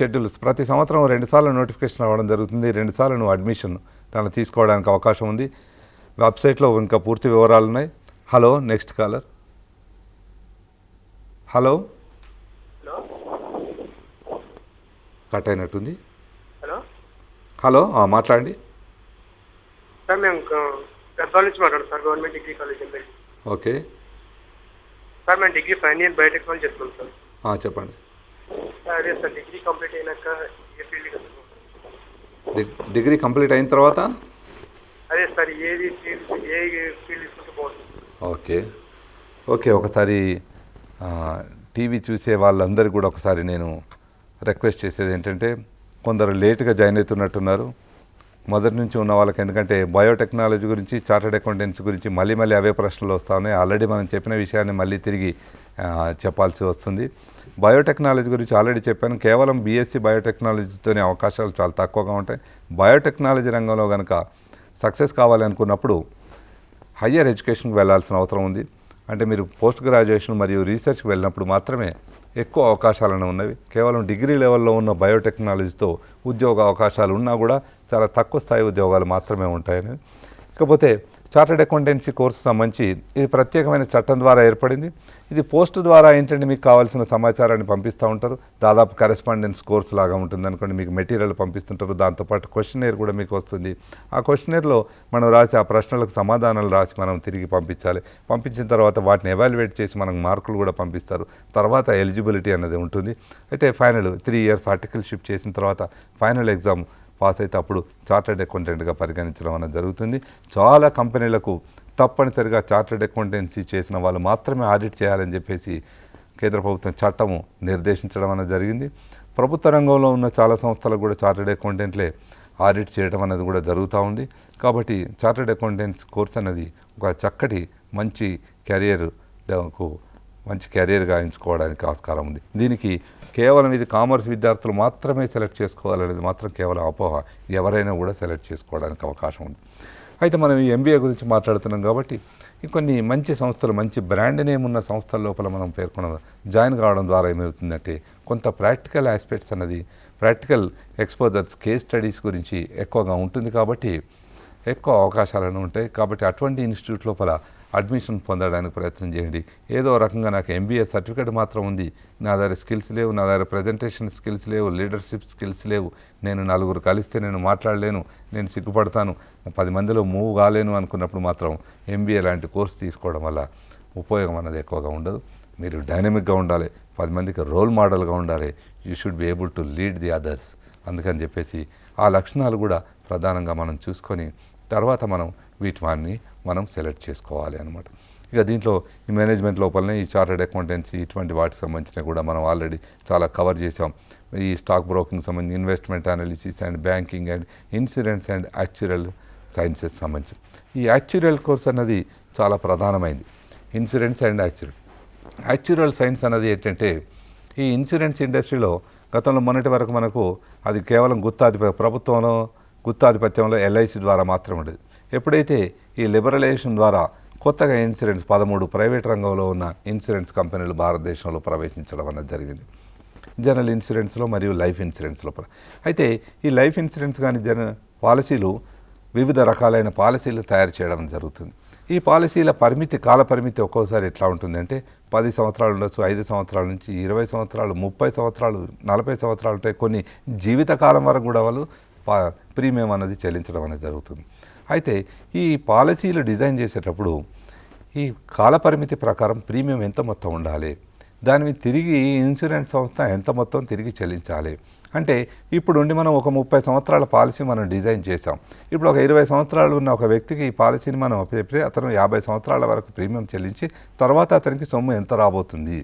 Schedules ప్రతి సంవత్సరం 2 సార్లు నోటిఫికేషన్ రావడం జరుగుతుంది. 2 సార్లు నువ్వు అడ్మిషన్ దాన్ని తీసుకోవడానికి అవకాశం ఉంది. వెబ్సైట్లో ఇంకా పూర్తి వివరాలు ఉన్నాయి. Hello, next caller. Hello, cut అయినట్టుంది. హలో, మాట్లాడండి సార్. మేము గద్వాల నుంచి మాట్లాడుతాం సార్, గవర్నమెంట్ డిగ్రీ కాలేజ్ అండి. ఓకే సార్, మేము డిగ్రీ ఫైనల్ ఇయర్ బయోటెక్నాలజీ చేస్తున్నాం సార్. చెప్పండి. అదే సార్, డిగ్రీ కంప్లీట్ అయినాక ఏ ఫీల్డ్? డిగ్రీ కంప్లీట్ అయిన తర్వాత అదే సార్, ఏ ఫీల్డ్ తీసుకుంటే బాగుంటుంది? ఓకే ఓకే ఒకసారి టీవీ చూసే వాళ్ళందరికీ కూడా ఒకసారి నేను రిక్వెస్ట్ చేసేది ఏంటంటే, కొందరు లేట్గా జాయిన్ అవుతున్నట్టున్నారు. మొదటి నుంచి ఉన్న వాళ్ళకి, ఎందుకంటే బయోటెక్నాలజీ గురించి, చార్టర్డ్ అకౌంటెన్సీ గురించి మళ్ళీ అవే ప్రశ్నలు వస్తూ ఉన్నాయి. ఆల్రెడీ మనం చెప్పిన విషయాన్ని మళ్ళీ తిరిగి చెప్పాల్సి వస్తుంది. బయోటెక్నాలజీ గురించి ఆల్రెడీ చెప్పాను. కేవలం బీఎస్సీ బయోటెక్నాలజీతోనే అవకాశాలు చాలా తక్కువగా ఉంటాయి. బయోటెక్నాలజీ రంగంలో కనుక సక్సెస్ కావాలనుకున్నప్పుడు హయ్యర్ ఎడ్యుకేషన్కి వెళ్ళాల్సిన అవసరం ఉంది. అంటే మీరు పోస్ట్ గ్రాడ్యుయేషన్ మరియు రీసెర్చ్కి వెళ్ళినప్పుడు మాత్రమే ఎక్కువ అవకాశాలను ఉన్నవి. కేవలం డిగ్రీ లెవెల్లో ఉన్న బయోటెక్నాలజీతో ఉద్యోగ అవకాశాలు ఉన్నా కూడా చాలా తక్కువ స్థాయి ఉద్యోగాలు మాత్రమే ఉంటాయని. ఇకపోతే చార్టర్డ్ అకౌంటెన్సీ కోర్సు సంబంధించి ఇది ప్రత్యేకమైన చట్టం ద్వారా ఏర్పడింది. ఇది పోస్ట్ ద్వారా ఏంటంటే మీకు కావాల్సిన సమాచారాన్ని పంపిస్తూ ఉంటారు. దాదాపు కరెస్పాండెన్స్ కోర్సు లాగా ఉంటుంది అనుకోండి. మీకు మెటీరియల్ పంపిస్తుంటారు. దాంతోపాటు క్వశ్చనేర్ కూడా మీకు వస్తుంది. ఆ క్వశ్చనేర్లో మనం రాసి ఆ ప్రశ్నలకు సమాధానాలు రాసి మనం తిరిగి పంపించాలి. పంపించిన తర్వాత వాటిని ఎవాల్యుయేట్ చేసి మనకు మార్కులు కూడా పంపిస్తారు. తర్వాత ఎలిజిబిలిటీ అనేది ఉంటుంది. అయితే ఫైనల్ 3 ఇయర్స్ ఆర్టికల్షిప్ చేసిన తర్వాత ఫైనల్ ఎగ్జామ్ పాస్ అయితే అప్పుడు చార్టర్డ్ అకౌంటెంట్గా పరిగణించడం అనేది జరుగుతుంది. చాలా కంపెనీలకు తప్పనిసరిగా చార్టర్డ్ అకౌంటెన్సీ చేసిన వాళ్ళు మాత్రమే ఆడిట్ చేయాలని చెప్పేసి కేంద్ర ప్రభుత్వం చట్టము నిర్దేశించడం అనేది జరిగింది. ప్రభుత్వ రంగంలో ఉన్న చాలా సంస్థలకు కూడా చార్టర్డ్ అకౌంటెంట్లే ఆడిట్ చేయడం అనేది కూడా జరుగుతూ ఉంది. కాబట్టి చార్టర్డ్ అకౌంటెంట్స్ కోర్స్ అనేది ఒక చక్కటి మంచి కెరియర్గా ఎంచుకోవడానికి ఆస్కారం ఉంది. దీనికి కేవలం ఇది కామర్స్ విద్యార్థులు మాత్రమే సెలెక్ట్ చేసుకోవాలనేది మాత్రం కేవలం అపోహ. ఎవరైనా కూడా సెలెక్ట్ చేసుకోవడానికి అవకాశం ఉంది. అయితే మనం ఈ ఎంబీఏ గురించి మాట్లాడుతున్నాం కాబట్టి ఇంకొన్ని మంచి సంస్థలు, మంచి బ్రాండ్ నేమ్ ఉన్న సంస్థల లోపల మనం జాయిన్ కావడం ద్వారా ఏమవుతుందంటే, కొంత ప్రాక్టికల్ ఆస్పెక్ట్స్ అన్నది, ప్రాక్టికల్ ఎక్స్పోజర్స్, కేస్ స్టడీస్ గురించి ఎక్కువగా ఉంటుంది. కాబట్టి ఎక్కువ అవకాశాలను ఉంటాయి. కాబట్టి అటువంటి ఇన్స్టిట్యూట్ లోపల అడ్మిషన్ పొందడానికి ప్రయత్నం చేయండి. ఏదో రకంగా నాకు ఎంబీఏ సర్టిఫికేట్ మాత్రం ఉంది, నా దగ్గర స్కిల్స్ లేవు, నా దగ్గర ప్రజెంటేషన్ స్కిల్స్ లేవు, లీడర్షిప్ స్కిల్స్ లేవు, నేను నలుగురు కలిస్తే నేను మాట్లాడలేను, నేను సిగ్గుపడతాను, 10 మందిలో మూవ్ కాలేను అనుకున్నప్పుడు మాత్రం ఎంబీఏ లాంటి కోర్సు తీసుకోవడం వల్ల ఉపయోగం అన్నది ఎక్కువగా ఉండదు. మీరు డైనమిక్గా ఉండాలి, 10 మందికి రోల్ మోడల్గా ఉండాలి. You should be able to lead the others. అందుకని చెప్పేసి ఆ లక్షణాలు కూడా ప్రధానంగా మనం చూసుకొని తర్వాత వీటిని మనం సెలెక్ట్ చేసుకోవాలి అన్నమాట. ఇక దీంట్లో ఈ మేనేజ్మెంట్ లోపలనే ఈ చార్టర్డ్ అకౌంటెన్సీ ఇటువంటి వాటికి సంబంధించిన కూడా మనం ఆల్రెడీ చాలా కవర్ చేసాం. ఈ స్టాక్ బ్రోకింగ్ సంబంధించి, investment analysis and banking and insurance and యాక్చురల్ sciences సంబంధించి ఈ యాక్చురల్ కోర్స్ అన్నది చాలా ప్రధానమైంది. ఇన్సూరెన్స్ అండ్ యాక్చురల్ సైన్స్ అన్నది ఏంటంటే, ఈ ఇన్సూరెన్స్ ఇండస్ట్రీలో గతంలో మొన్నటి వరకు మనకు అది కేవలం గుత్తాధిపత్యంలో ఎల్ఐసి ద్వారా మాత్రమే ఉండేది. ఎప్పుడైతే ఈ లిబరలైజేషన్ ద్వారా కొత్తగా ఇన్సూరెన్స్ 13 ప్రైవేట్ రంగంలో ఉన్న ఇన్సూరెన్స్ కంపెనీలు భారతదేశంలో ప్రవేశించడం అన్నది జరిగింది. జనరల్ ఇన్సూరెన్స్లో మరియు లైఫ్ ఇన్సూరెన్స్ లోపల. అయితే ఈ లైఫ్ ఇన్సూరెన్స్ కానీ పాలసీలు, వివిధ రకాలైన పాలసీలు తయారు చేయడం జరుగుతుంది. ఈ పాలసీల కాల పరిమితి ఒక్కోసారి ఎట్లా ఉంటుందంటే 10 సంవత్సరాలు ఉండొచ్చు, 5 సంవత్సరాల నుంచి 20 సంవత్సరాలు, 30 సంవత్సరాలు, 40 సంవత్సరాలు ఉంటాయి. కొన్ని జీవితకాలం వరకు కూడా వాళ్ళు ప్రీమియం అనేది చెల్లించడం అనేది జరుగుతుంది. అయితే ఈ పాలసీలు డిజైన్ చేసేటప్పుడు ఈ కాలపరిమితి ప్రకారం ప్రీమియం ఎంత మొత్తం ఉండాలి, దాని తిరిగి ఇన్సూరెన్స్ సంస్థ ఎంత మొత్తం తిరిగి చెల్లించాలి అంటే, ఇప్పుడు మనం ఒక 30 సంవత్సరాల పాలసీ మనం డిజైన్ చేసాం. ఇప్పుడు ఒక 20 సంవత్సరాలు ఉన్న ఒక వ్యక్తికి ఈ పాలసీని మనం అప్పచెప్తే అతను 50 సంవత్సరాల వరకు ప్రీమియం చెల్లించి తర్వాత అతనికి సొమ్ము ఎంత రాబోతుంది.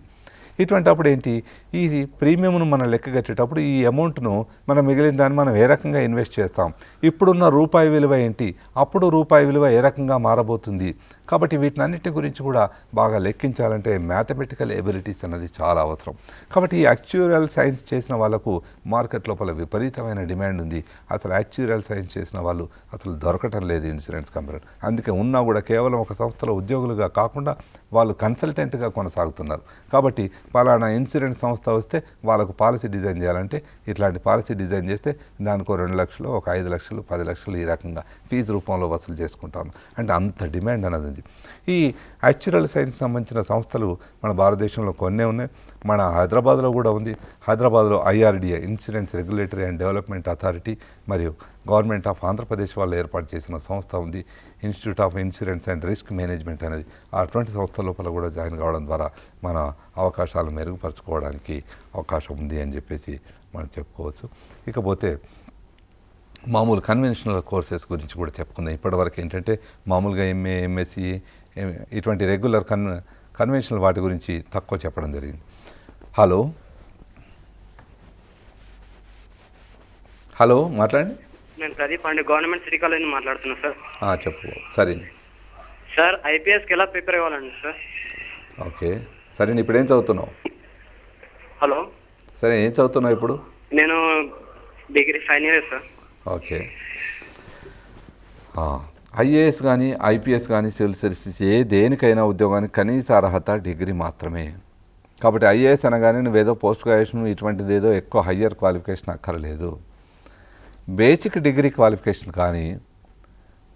ఇటువంటి అప్పుడు ఏంటి, ఈ ప్రీమియంను మనం లెక్క కట్టేటప్పుడు ఈ అమౌంట్ను మనం మిగిలిన దాన్ని మనం ఏ రకంగా ఇన్వెస్ట్ చేస్తాం, ఇప్పుడున్న రూపాయి విలువ ఏంటి, అప్పుడు రూపాయి విలువ ఏ రకంగా మారబోతుంది. కాబట్టి వీటినన్నిటి గురించి కూడా బాగా లెక్కించాలంటే మ్యాథమెటికల్ ఎబిలిటీస్ అన్నది చాలా అవసరం. కాబట్టి ఈ యాక్చువల్ సైన్స్ చేసిన వాళ్ళకు మార్కెట్ లోపల విపరీతమైన డిమాండ్ ఉంది. అసలు యాక్చువల్ సైన్స్ చేసిన వాళ్ళు అసలు దొరకటం లేదు ఇన్సూరెన్స్ కంపెనీ. అందుకే ఉన్నా కూడా కేవలం ఒక సంస్థలో ఉద్యోగులుగా కాకుండా వాళ్ళు కన్సల్టెంట్గా కొనసాగుతున్నారు. కాబట్టి పలానా ఇన్సూరెన్స్ సంస్థ వస్తే వాళ్ళకు పాలసీ డిజైన్ చేయాలంటే ఇట్లాంటి పాలసీ డిజైన్ చేస్తే దానికో 2 లక్షలు, ఒక 5 లక్షలు, 10 లక్షలు ఈ రకంగా ఫీజు రూపంలో వసూలు చేసుకుంటాను. అంటే అంత డిమాండ్ అనేది ఉంది. ఈ యాక్చువల్ సైన్స్ సంబంధించిన సంస్థలు మన భారతదేశంలో కొన్నే ఉన్నాయి. మన హైదరాబాద్లో కూడా ఉంది. హైదరాబాద్లో IRDA, insurance regulatory and development authority, మరియు గవర్నమెంట్ ఆఫ్ ఆంధ్రప్రదేశ్ వాళ్ళు ఏర్పాటు చేసిన సంస్థ ఉంది, institute of insurance and risk management అనేది. అటువంటి సంస్థ లోపల కూడా జాయిన్ కావడం ద్వారా మన అవకాశాలు మెరుగుపరచుకోవడానికి అవకాశం ఉంది అని చెప్పేసి మనం చెప్పుకోవచ్చు. ఇకపోతే మామూలు కన్వెన్షనల్ కోర్సెస్ గురించి కూడా చెప్పుకుందాం. ఇప్పటివరకు ఏంటంటే మామూలుగా MA, MSc ఇటువంటి రెగ్యులర్ కన్వెన్షనల్ వాటి గురించి తక్కువ చెప్పడం జరిగింది. హలో మాట్లాడండి. నేను ప్రదీప్ అండి, గవర్నమెంట్ సిటీ కాలేజ్ నుంచి మాట్లాడుతున్నా సార్. చెప్పు. సరే సార్, IPSకి ఎలా ప్రిపేర్ అవ్వాలండి సార్? ఓకే, సరే ఇప్పుడు ఏం చదువుతున్నావు? హలో, సరే ఏం చదువుతున్నావు ఇప్పుడు? నేను degree final year sir. Okay, IAS కానీ IPS కానీ సివిల్ సర్వీసెస్ దేనికైనా ఉద్యోగానికి కనీస అర్హత డిగ్రీ మాత్రమే. కాబట్టి IAS అనగానే నువ్వేదో పోస్ట్ గ్రాడ్యుయేషన్ ఇటువంటిది ఏదో ఎక్కువ హయ్యర్ క్వాలిఫికేషన్ అక్కర్లేదు. Basic degree qualification. కానీ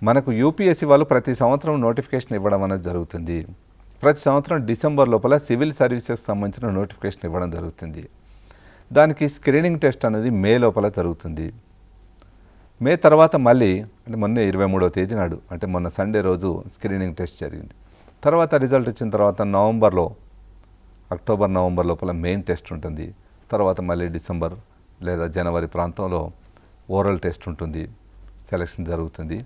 మనకు UPSC వాళ్ళు ప్రతి సంవత్సరం నోటిఫికేషన్ ఇవ్వడం అనేది జరుగుతుంది. ప్రతి సంవత్సరం డిసెంబర్ లోపల సివిల్ సర్వీసెస్ సంబంధించిన నోటిఫికేషన్ ఇవ్వడం జరుగుతుంది. దానికి స్క్రీనింగ్ టెస్ట్ అనేది మే లోపల జరుగుతుంది. మే తర్వాత మళ్ళీ అంటే మొన్న 23వ తేదీ నాడు, అంటే మొన్న సండే రోజు స్క్రీనింగ్ టెస్ట్ జరిగింది. తర్వాత రిజల్ట్ వచ్చిన తర్వాత అక్టోబర్ నవంబర్ లోపల మెయిన్ టెస్ట్ ఉంటుంది. తర్వాత మళ్ళీ డిసెంబర్ లేదా జనవరి ప్రాంతంలో ఓరల్ టెస్ట్ ఉంటుంది, సెలక్షన్ జరుగుతుంది.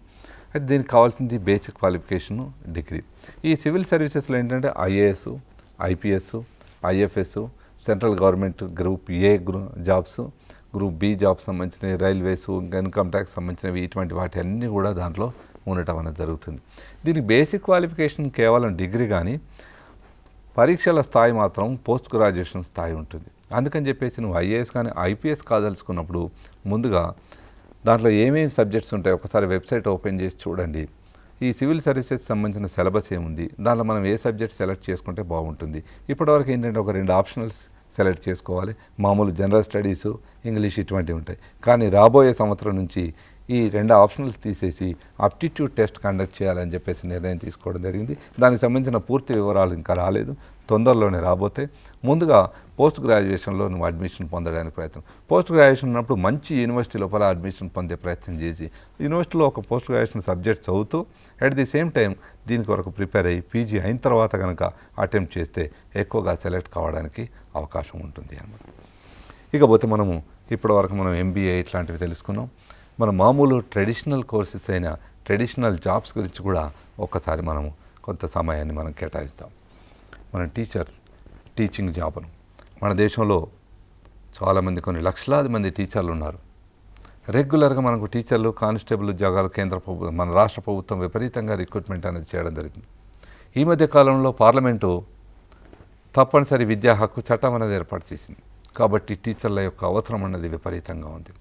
అయితే దీనికి కావాల్సింది బేసిక్ క్వాలిఫికేషను డిగ్రీ. ఈ సివిల్ సర్వీసెస్లో ఏంటంటే IAS, IPS, IFS, central government group A jobs, group B jobs సంబంధించినవి, రైల్వేస్, ఇన్కమ్ ట్యాక్స్ సంబంధించినవి, ఇటువంటి వాటి అన్నీ కూడా దాంట్లో ఉండటం అనేది జరుగుతుంది. దీనికి బేసిక్ క్వాలిఫికేషన్ కేవలం డిగ్రీ, కానీ పరీక్షల స్థాయి మాత్రం పోస్ట్ గ్రాడ్యుయేషన్ స్థాయి ఉంటుంది. అందుకని చెప్పేసి నువ్వు IAS కానీ IPS కాదలుచుకున్నప్పుడు ముందుగా దాంట్లో ఏమేమి సబ్జెక్ట్స్ ఉంటాయి ఒకసారి వెబ్సైట్ ఓపెన్ చేసి చూడండి. ఈ సివిల్ సర్వీసెస్ సంబంధించిన సిలబస్ ఏముంది, దాంట్లో మనం ఏ సబ్జెక్ట్ సెలెక్ట్ చేసుకుంటే బాగుంటుంది. ఇప్పటివరకు ఏంటంటే ఒక 2 ఆప్షనల్స్ సెలెక్ట్ చేసుకోవాలి. మామూలు జనరల్ స్టడీసు, ఇంగ్లీష్ ఇటువంటివి ఉంటాయి. కానీ రాబోయే సంవత్సరం నుంచి ఈ 2 ఆప్షనల్స్ తీసేసి అప్టిట్యూడ్ టెస్ట్ కండక్ట్ చేయాలని చెప్పేసి నిర్ణయం తీసుకోవడం జరిగింది. దానికి సంబంధించిన పూర్తి వివరాలు ఇంకా రాలేదు, తొందరలోనే రాబోతే. ముందుగా పోస్ట్ గ్రాడ్యుయేషన్లో నువ్వు అడ్మిషన్ పొందడానికి ప్రయత్నం. పోస్ట్ గ్రాడ్యుయేషన్ ఉన్నప్పుడు మంచి యూనివర్సిటీ లోపల అడ్మిషన్ పొందే ప్రయత్నం చేసి యూనివర్సిటీలో ఒక పోస్ట్ గ్రాడ్యుయేషన్ సబ్జెక్ట్ చదువుతూ అట్ ది సేమ్ టైం దీని కొరకు ప్రిపేర్ అయ్యి PG అయిన తర్వాత కనుక అటెంప్ట్ చేస్తే ఎక్కువగా సెలెక్ట్ కావడానికి అవకాశం ఉంటుంది అన్నమాట. ఇకపోతే మనము ఇప్పటివరకు మనం MBA ఇట్లాంటివి తెలుసుకున్నాం. మన మామూలు ట్రెడిషనల్ కోర్సెస్ అయిన ట్రెడిషనల్ జాబ్స్ గురించి కూడా ఒక్కసారి మనము కొంత సమయాన్ని మనం కేటాయిస్తాం. మన టీచింగ్ జాబ్ను మన దేశంలో చాలామంది, కొన్ని లక్షలాది మంది టీచర్లు ఉన్నారు. రెగ్యులర్గా మనకు టీచర్లు, కానిస్టేబుల్ ఉద్యోగాలు మన రాష్ట్ర ప్రభుత్వం విపరీతంగా రిక్రూట్మెంట్ అనేది చేయడం జరిగింది. ఈ మధ్య కాలంలో పార్లమెంటు తప్పనిసరి విద్యా హక్కు చట్టం అనేది ఏర్పాటు చేసింది. కాబట్టి టీచర్ల యొక్క అవసరం అన్నది విపరీతంగా ఉంది.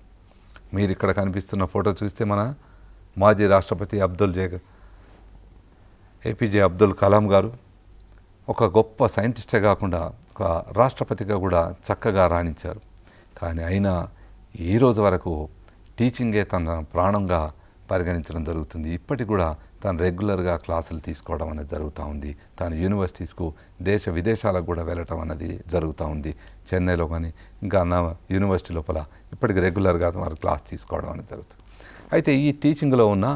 మీరు ఇక్కడ కనిపిస్తున్న ఫోటో చూస్తే మన మాజీ రాష్ట్రపతి APJ అబ్దుల్ కలాం గారు ఒక గొప్ప సైంటిస్టే కాకుండా ఒక రాష్ట్రపతిగా కూడా చక్కగా రాణించారు. కానీ అయినా ఈ రోజు వరకు టీచింగే తన ప్రాణంగా పరిగణించడం జరుగుతుంది. ఇప్పటికి కూడా తను రెగ్యులర్గా క్లాసులు తీసుకోవడం అనేది జరుగుతూ ఉంది. తను యూనివర్సిటీస్కు దేశ విదేశాలకు కూడా వెళ్ళటం అనేది జరుగుతూ ఉంది. చెన్నైలో కానీ ఇంకా యూనివర్సిటీ లోపల ఇప్పటికి రెగ్యులర్గా వారు క్లాస్ తీసుకోవడం అనేది జరుగుతుంది. అయితే ఈ టీచింగ్లో ఉన్న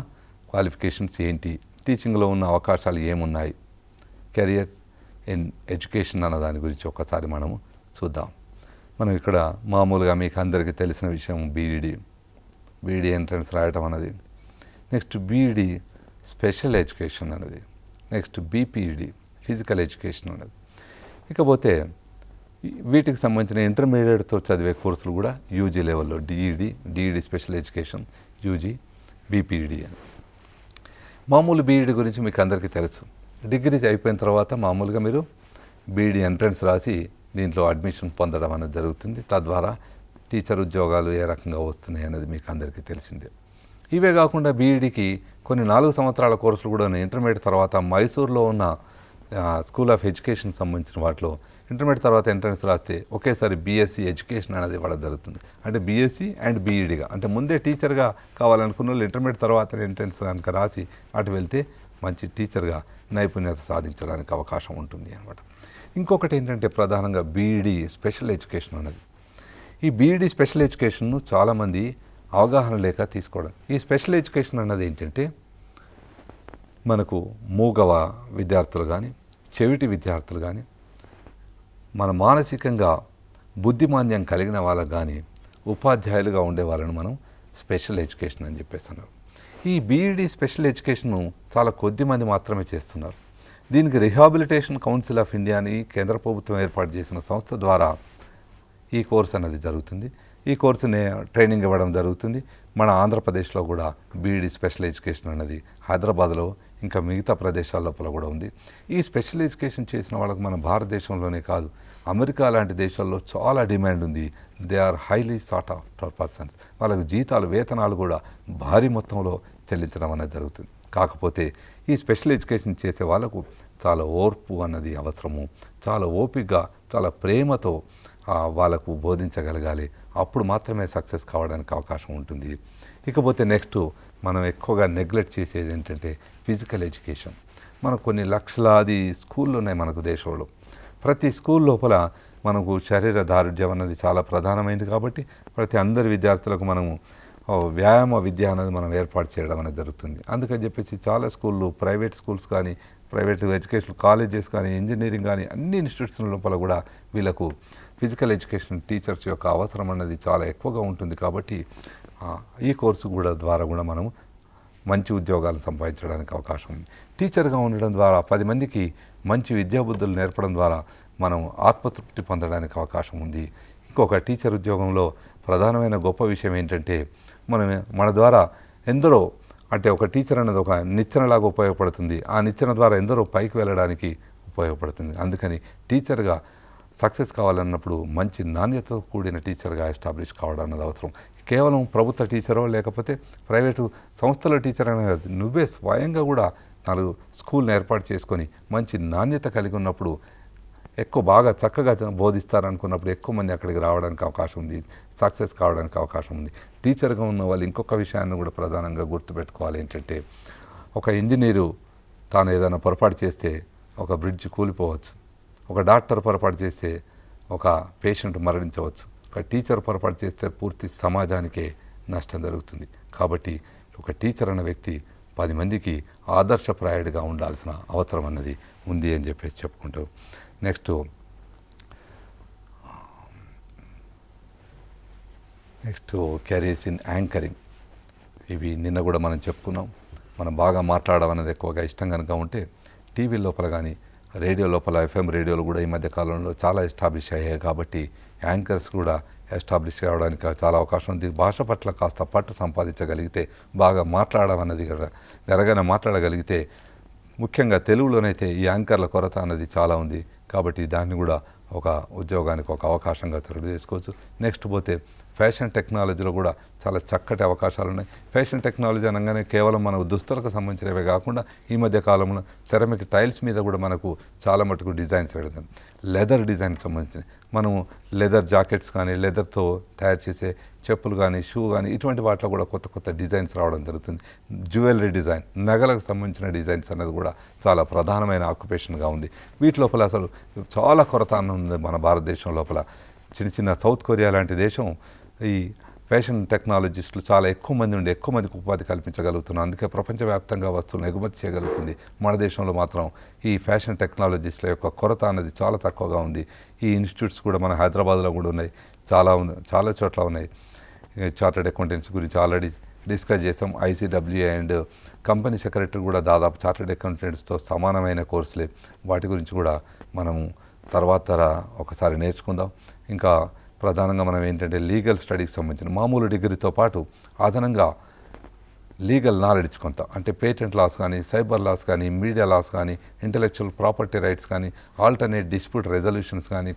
క్వాలిఫికేషన్స్ ఏంటి, టీచింగ్లో ఉన్న అవకాశాలు ఏమున్నాయి, కెరియర్స్ ఇన్ ఎడ్యుకేషన్ అన్న దాని గురించి ఒకసారి మనము చూద్దాం. మనం ఇక్కడ మామూలుగా మీకు అందరికీ తెలిసిన విషయం బీఈడి ఎంట్రన్స్ రాయటం అన్నది, నెక్స్ట్ బీఈడి స్పెషల్ ఎడ్యుకేషన్ అన్నది, నెక్స్ట్ BPED ఫిజికల్ ఎడ్యుకేషన్ అన్నది. ఇకపోతే వీటికి సంబంధించిన ఇంటర్మీడియట్తో చదివే కోర్సులు కూడా UG లెవెల్లో DEd special education, UG BPED అని. మామూలు బీఈడి గురించి మీకు అందరికీ తెలుసు. డిగ్రీ అయిపోయిన తర్వాత మామూలుగా మీరు బీఈడి ఎంట్రన్స్ రాసి దీంట్లో అడ్మిషన్ పొందడం అనేది జరుగుతుంది. తద్వారా టీచర్ ఉద్యోగాలు ఏ రకంగా వస్తున్నాయి అనేది మీకు అందరికీ తెలిసిందే. ఇవే కాకుండా బీఈడికి కొన్ని 4 సంవత్సరాల కోర్సులు కూడా ఉన్నాయి. ఇంటర్మీడియట్ తర్వాత మైసూర్లో ఉన్న స్కూల్ ఆఫ్ ఎడ్యుకేషన్ సంబంధించిన వాటిలో ఇంటర్మీడియట్ తర్వాత ఎంట్రన్స్ రాస్తే ఒకేసారి బీఎస్సీ ఎడ్యుకేషన్ అనేది ఇవ్వడం జరుగుతుంది. అంటే బీఎస్సీ అండ్ బీఈడిగా, అంటే ముందే టీచర్గా కావాలనుకున్న వాళ్ళు ఇంటర్మీడియట్ తర్వాత ఎంట్రన్స్ కనుక రాసి అటు వెళ్తే మంచి టీచర్గా నైపుణ్యత సాధించడానికి అవకాశం ఉంటుంది అన్నమాట. ఇంకొకటి ఏంటంటే ప్రధానంగా బీఈడి స్పెషల్ ఎడ్యుకేషన్ అన్నది. ఈ బీఈడి స్పెషల్ ఎడ్యుకేషన్ను చాలామంది అవగాహన లేక తీసుకోవడం. ఈ స్పెషల్ ఎడ్యుకేషన్ అన్నది ఏంటంటే మనకు మూగవ విద్యార్థులు కానీ, చెవిటి విద్యార్థులు కానీ, మన మానసికంగా బుద్ధిమాంద్యం కలిగిన వాళ్ళకు కానీ ఉపాధ్యాయులుగా ఉండే వాళ్ళని మనం స్పెషల్ ఎడ్యుకేషన్ అని చెప్పేస్తున్నారు. ఈ బీఈడి స్పెషల్ ఎడ్యుకేషన్ను చాలా కొద్ది మంది మాత్రమే చేస్తున్నారు. దీనికి రిహాబిలిటేషన్ కౌన్సిల్ ఆఫ్ ఇండియా అని కేంద్ర ప్రభుత్వం ఏర్పాటు చేసిన సంస్థ ద్వారా ఈ కోర్స్ అనేది జరుగుతుంది. ఈ కోర్సుని ట్రైనింగ్ ఇవ్వడం జరుగుతుంది. మన ఆంధ్రప్రదేశ్లో కూడా బీఈడి స్పెషల్ ఎడ్యుకేషన్ అనేది హైదరాబాద్లో ఇంకా మిగతా ప్రదేశాల లోపల కూడా ఉంది. ఈ స్పెషల్ ఎడ్యుకేషన్ చేసిన వాళ్ళకు మన భారతదేశంలోనే కాదు, అమెరికా లాంటి దేశాల్లో చాలా డిమాండ్ ఉంది. They are highly sought after persons. వాళ్ళకు జీతాలు, వేతనాలు కూడా భారీ మొత్తంలో చెల్లించడం అనేది జరుగుతుంది. కాకపోతే ఈ స్పెషల్ ఎడ్యుకేషన్ చేసే వాళ్ళకు చాలా ఓర్పు అన్నది అవసరము. చాలా ఓపికగా, చాలా ప్రేమతో వాళ్ళకు బోధించగలగాలి. అప్పుడు మాత్రమే సక్సెస్ కావడానికి అవకాశం ఉంటుంది. ఇకపోతే నెక్స్ట్ మనం ఎక్కువగా నెగ్లెక్ట్ చేసేది ఏంటంటే ఫిజికల్ ఎడ్యుకేషన్. మనకు కొన్ని లక్షలాది స్కూళ్ళు ఉన్నాయి మనకు దేశంలో. ప్రతి స్కూల్ లోపల మనకు శరీర దారుఢ్యం అన్నది చాలా ప్రధానమైనది కాబట్టి ప్రతి అందరి విద్యార్థులకు మనము వ్యాయామ విద్య అనేది మనం ఏర్పాటు చేయడం అనేది జరుగుతుంది. అందుకని చెప్పేసి చాలా స్కూళ్ళు, ప్రైవేట్ స్కూల్స్ కానీ, ప్రైవేట్ ఎడ్యుకేషన్ కాలేజెస్ కానీ, ఇంజనీరింగ్ కానీ అన్ని ఇన్స్టిట్యూట్స్ లోపల కూడా వీళ్ళకు ఫిజికల్ ఎడ్యుకేషన్ టీచర్స్ యొక్క అవసరం అనేది చాలా ఎక్కువగా ఉంటుంది. కాబట్టి ఈ కోర్సు కూడా ద్వారా కూడా మనం మంచి ఉద్యోగాలు సంపాదించడానికి అవకాశం ఉంది. టీచర్గా ఉండడం ద్వారా 10 మందికి మంచి విద్యాబుద్ధులు నేర్పడం ద్వారా మనం ఆత్మతృప్తి పొందడానికి అవకాశం ఉంది. ఇంకొక టీచర్ ఉద్యోగంలో ప్రధానమైన గొప్ప విషయం ఏంటంటే మన ద్వారా ఎందరో, అంటే ఒక టీచర్ అనేది ఒక నిచ్చెనలాగా ఉపయోగపడుతుంది. ఆ నిచ్చెన ద్వారా ఎందరో పైకి వెళ్ళడానికి ఉపయోగపడుతుంది. అందుకని టీచర్గా సక్సెస్ కావాలన్నప్పుడు మంచి నాణ్యతతో కూడిన టీచర్గా ఎస్టాబ్లిష్ కావడం అన్నది అవసరం. కేవలం ప్రభుత్వ టీచరో లేకపోతే ప్రైవేటు సంస్థల టీచర్ అనేది నువ్వే స్వయంగా కూడా 4 స్కూల్ని ఏర్పాటు చేసుకొని మంచి నాణ్యత కలిగి ఉన్నప్పుడు బాగా చక్కగా బోధిస్తారనుకున్నప్పుడు ఎక్కువ మంది అక్కడికి రావడానికి అవకాశం ఉంది, సక్సెస్ కావడానికి అవకాశం ఉంది. టీచర్గా ఉన్న వాళ్ళు ఇంకొక విషయాన్ని కూడా ప్రధానంగా గుర్తుపెట్టుకోవాలి. ఏంటంటే ఒక ఇంజనీరు తాను ఏదైనా పొరపాటు చేస్తే ఒక బ్రిడ్జ్ కూలిపోవచ్చు. ఒక డాక్టర్ పొరపాటు చేస్తే ఒక పేషెంట్ మరణించవచ్చు. ఒక టీచర్ పొరపాటు చేస్తే పూర్తి సమాజానికే నష్టం జరుగుతుంది. కాబట్టి ఒక టీచర్ అనే వ్యక్తి 10 మందికి ఆదర్శప్రాయుడిగా ఉండాల్సిన అవసరం అన్నది ఉంది అని చెప్పేసి చెప్పుకుంటారు. Next careers in anchoring. ఇవి నిన్న కూడా మనం చెప్పుకున్నాం. మనం బాగా మాట్లాడడం అనేది ఎక్కువగా ఇష్టం కనుక ఉంటే టీవీ లోపల కానీ, రేడియో లోపల, FM రేడియోలు కూడా ఈ మధ్య కాలంలో చాలా ఎస్టాబ్లిష్ అయ్యాయి. కాబట్టి యాంకర్స్ కూడా ఎస్టాబ్లిష్ కావడానికి చాలా అవకాశం ఉంది. భాష పట్ల కాస్త పట్టు సంపాదించగలిగితే, బాగా మాట్లాడడం అనేది గరగన మాట్లాడగలిగితే, ముఖ్యంగా తెలుగులోనైతే ఈ యాంకర్ల కొరత అనేది చాలా ఉంది. కాబట్టి దాన్ని కూడా ఒక ఉద్యోగానికి ఒక అవకాశంగా చేసుకోవచ్చు. నెక్స్ట్ పోతే ఫ్యాషన్ టెక్నాలజీలో కూడా చాలా చక్కటి అవకాశాలు ఉన్నాయి. ఫ్యాషన్ టెక్నాలజీ అనగానే కేవలం మన దుస్తులకు సంబంధించినవే కాకుండా ఈ మధ్య కాలంలో సెరమిక్ టైల్స్ మీద కూడా మనకు చాలా మటుకు డిజైన్స్ పెడతాం. లెదర్ డిజైన్కి సంబంధించిన మనము లెదర్ జాకెట్స్ కానీ, లెదర్తో తయారు చేసే చెప్పులు కానీ, షూ కానీ, ఇటువంటి వాటిలో కూడా కొత్త కొత్త డిజైన్స్ రావడం జరుగుతుంది. జ్యువెలరీ డిజైన్, నగలకు సంబంధించిన డిజైన్స్ అనేది కూడా చాలా ప్రధానమైన ఆక్యుపేషన్గా ఉంది. వీటి లోపల అసలు చాలా కొరత ఉంది మన భారతదేశం లోపల. చిన్న సౌత్ కొరియా లాంటి దేశం ఈ ఫ్యాషన్ టెక్నాలజిస్టులు చాలా ఎక్కువ మంది ఉండి ఎక్కువ మందికి ఉపాధి కల్పించగలుగుతున్నారు. అందుకే ప్రపంచవ్యాప్తంగా వస్తువులను ఎగుమతి చేయగలుగుతుంది. మన దేశంలో మాత్రం ఈ ఫ్యాషన్ టెక్నాలజిస్టుల యొక్క కొరత అనేది చాలా తక్కువగా ఉంది. ఈ ఇన్స్టిట్యూట్స్ కూడా మన హైదరాబాద్లో కూడా ఉన్నాయి, చాలా చోట్ల ఉన్నాయి. చార్టర్డ్ అకౌంటెన్సీ గురించి ఆల్రెడీ డిస్కస్ చేసాం. ICWA అండ్ కంపెనీ సెక్రటరీ కూడా దాదాపు చార్టర్డ్ అకౌంటెంట్స్తో సమానమైన కోర్సులే. వాటి గురించి కూడా మనము తర్వాత ఒకసారి నేర్చుకుందాం. ఇంకా ప్రధానంగా మనం ఏంటంటే లీగల్ స్టడీస్ సంబంధించిన మామూలు డిగ్రీతో పాటు అదనంగా లీగల్ నాలెడ్జ్ కొంత, అంటే పేటెంట్ లాస్ కానీ, సైబర్ లాస్ కానీ, మీడియా లాస్ కానీ, ఇంటలెక్చువల్ ప్రాపర్టీ రైట్స్ కానీ, ఆల్టర్నేట్ డిస్ప్యూట్ రెజల్యూషన్స్ కానీ,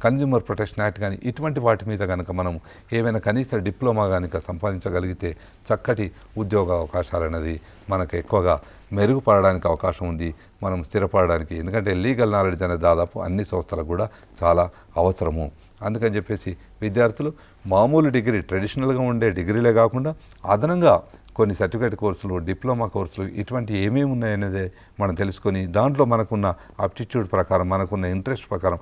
కన్జ్యూమర్ ప్రొటెక్షన్ యాక్ట్ కానీ, ఇటువంటి వాటి మీద కనుక మనం ఏమైనా కనీస డిప్లొమా కనుక సంపాదించగలిగితే చక్కటి ఉద్యోగ అవకాశాలు అనేది మనకు ఎక్కువగా మెరుగుపడడానికి అవకాశం ఉంది, మనం స్థిరపడడానికి. ఎందుకంటే లీగల్ నాలెడ్జ్ అనేది దాదాపు అన్ని సంస్థలకు కూడా చాలా అవసరము. అందుకని చెప్పేసి విద్యార్థులు మామూలు డిగ్రీ, ట్రెడిషనల్గా ఉండే డిగ్రీలే కాకుండా అదనంగా కొన్ని సర్టిఫికేట్ కోర్సులు, డిప్లొమా కోర్సులు, ఇటువంటి ఏమేమి ఉన్నాయనేది మనం తెలుసుకొని దాంట్లో మనకున్న అప్టిట్యూడ్ ప్రకారం, మనకున్న ఇంట్రెస్ట్ ప్రకారం